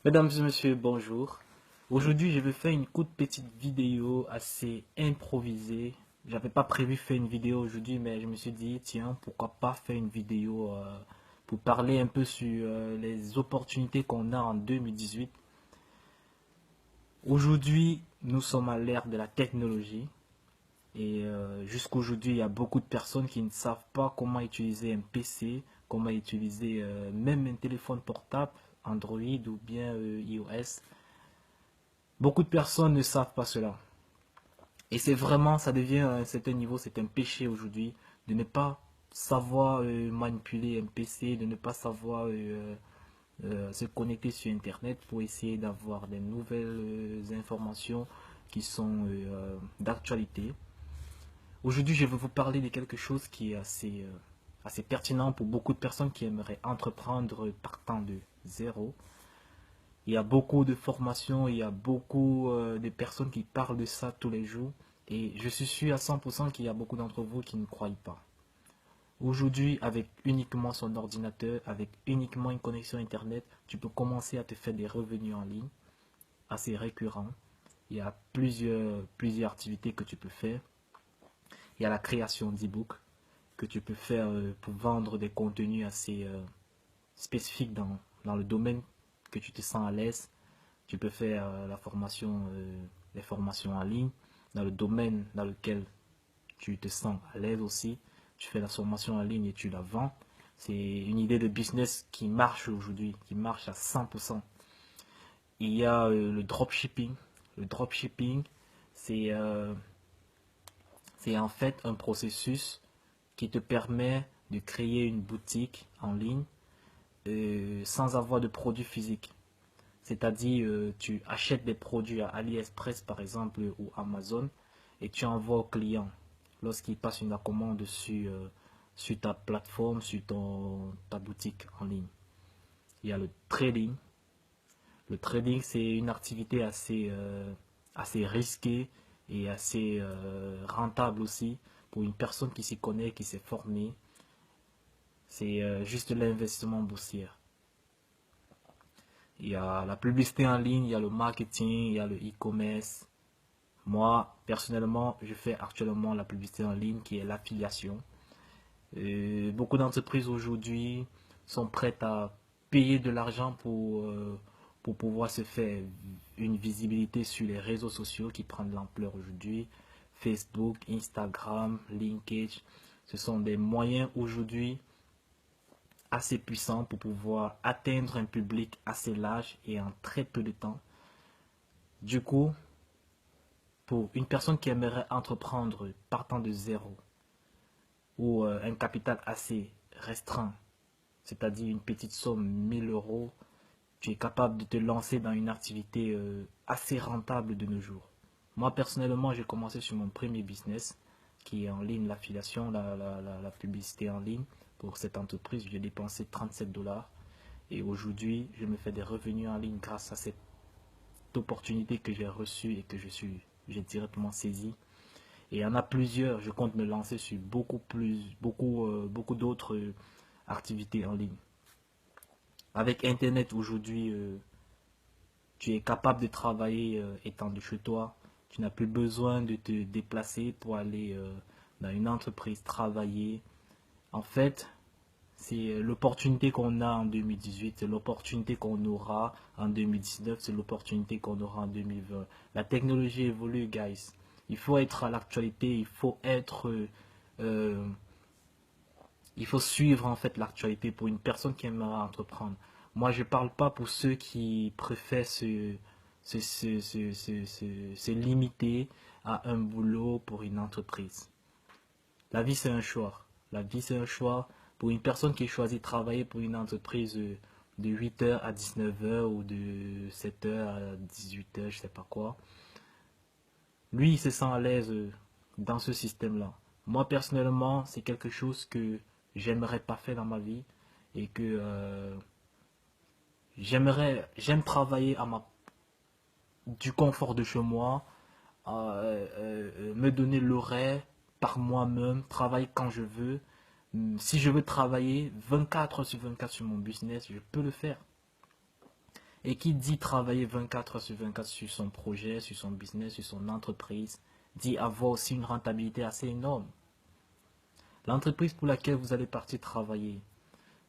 Mesdames et messieurs, bonjour. Aujourd'hui, je vais faire une courte petite vidéo assez improvisée. J'avais pas prévu faire une vidéo aujourd'hui, mais je me suis dit, tiens, pourquoi pas faire une vidéo pour parler un peu sur les opportunités qu'on a en 2018. Aujourd'hui, nous sommes à l'ère de la technologie et jusqu'aujourd'hui, il y a beaucoup de personnes qui ne savent pas comment utiliser un PC, comment utiliser même un téléphone portable, Android ou bien iOS. Beaucoup de personnes ne savent pas cela. Et c'est vraiment, ça devient à un certain niveau, c'est un péché aujourd'hui de ne pas savoir manipuler un PC, de ne pas savoir se connecter sur Internet pour essayer d'avoir des nouvelles informations qui sont d'actualité. Aujourd'hui, je vais vous parler de quelque chose qui est assez pertinent pour beaucoup de personnes qui aimeraient entreprendre partant de zéro. Il y a beaucoup de formations, il y a beaucoup de personnes qui parlent de ça tous les jours. Et je suis sûr à 100% qu'il y a beaucoup d'entre vous qui ne croient pas. Aujourd'hui, avec uniquement son ordinateur, avec uniquement une connexion Internet, tu peux commencer à te faire des revenus en ligne assez récurrents. Il y a plusieurs activités que tu peux faire. Il y a la création d'e-books que tu peux faire pour vendre des contenus assez spécifiques dans le domaine que tu te sens à l'aise. Tu peux faire les formations en ligne dans le domaine dans lequel tu te sens à l'aise aussi. Tu fais la formation en ligne et tu la vends. C'est une idée de business qui marche aujourd'hui, qui marche à 100%. Il y a le dropshipping. Le dropshipping, c'est c'est en fait un processus qui te permet de créer une boutique en ligne sans avoir de produits physiques. C'est-à-dire, tu achètes des produits à AliExpress par exemple ou Amazon et tu envoies au client lorsqu'il passe une commande sur ta plateforme, sur ta boutique en ligne. Il y a le trading. Le trading, c'est une activité assez risquée et assez rentable aussi pour une personne qui s'y connaît, qui s'est formée. C'est juste l'investissement boursier. Il y a la publicité en ligne, il y a le marketing, il y a le e-commerce. Moi, personnellement, je fais actuellement la publicité en ligne qui est l'affiliation. Beaucoup d'entreprises aujourd'hui sont prêtes à payer de l'argent pour pouvoir se faire une visibilité sur les réseaux sociaux qui prennent de l'ampleur aujourd'hui. Facebook, Instagram, LinkedIn, ce sont des moyens aujourd'hui assez puissants pour pouvoir atteindre un public assez large et en très peu de temps. Du coup, pour une personne qui aimerait entreprendre partant de zéro ou un capital assez restreint, c'est-à-dire une petite somme, 1000 euros, tu es capable de te lancer dans une activité assez rentable de nos jours. Moi, personnellement, j'ai commencé sur mon premier business qui est en ligne, l'affiliation, la publicité en ligne. Pour cette entreprise, j'ai dépensé 37 dollars. Et aujourd'hui, je me fais des revenus en ligne grâce à cette opportunité que j'ai reçue et que j'ai directement saisie. Et il y en a plusieurs, je compte me lancer sur beaucoup d'autres activités en ligne. Avec Internet aujourd'hui, tu es capable de travailler étant de chez toi. Tu n'as plus besoin de te déplacer pour aller dans une entreprise travailler. En fait, c'est l'opportunité qu'on a en 2018, c'est l'opportunité qu'on aura en 2019, c'est l'opportunité qu'on aura en 2020. La technologie évolue, guys. Il faut être à l'actualité, euh, il faut suivre en fait l'actualité pour une personne qui aimerait entreprendre. Moi, je parle pas pour ceux qui préfèrent se limiter à un boulot pour une entreprise. La vie, c'est un choix. La vie, c'est un choix. Pour une personne qui choisit de travailler pour une entreprise de 8 heures à 19 heures ou de 7 heures à 18 heures, je sais pas quoi, lui, il se sent à l'aise dans ce système-là. Moi, personnellement, c'est quelque chose que j'aimerais pas faire dans ma vie et que j'aime travailler du confort de chez moi, me donner l'horaire par moi-même, travailler quand je veux. Si je veux travailler 24 heures sur 24 sur mon business, je peux le faire. Et qui dit travailler 24 heures sur 24 sur son projet, sur son business, sur son entreprise, dit avoir aussi une rentabilité assez énorme. L'entreprise pour laquelle vous allez partir travailler,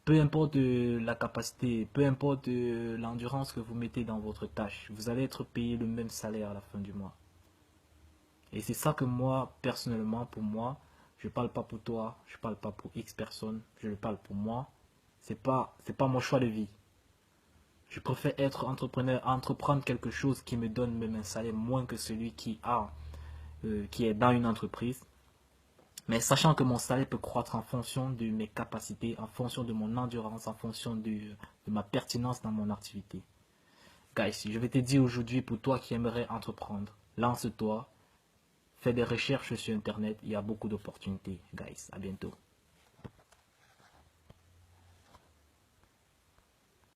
peu importe la capacité, peu importe l'endurance que vous mettez dans votre tâche, vous allez être payé le même salaire à la fin du mois. Et c'est ça que moi, personnellement, pour moi, je parle pas pour toi, je parle pas pour X personnes, je le parle pour moi. C'est pas mon choix de vie. Je préfère être entrepreneur, entreprendre quelque chose qui me donne même un salaire moins que celui qui est dans une entreprise. Mais sachant que mon salaire peut croître en fonction de mes capacités, en fonction de mon endurance, en fonction de ma pertinence dans mon activité. Guys, je vais te dire aujourd'hui pour toi qui aimerais entreprendre, lance-toi, fais des recherches sur Internet, il y a beaucoup d'opportunités. Guys, à bientôt.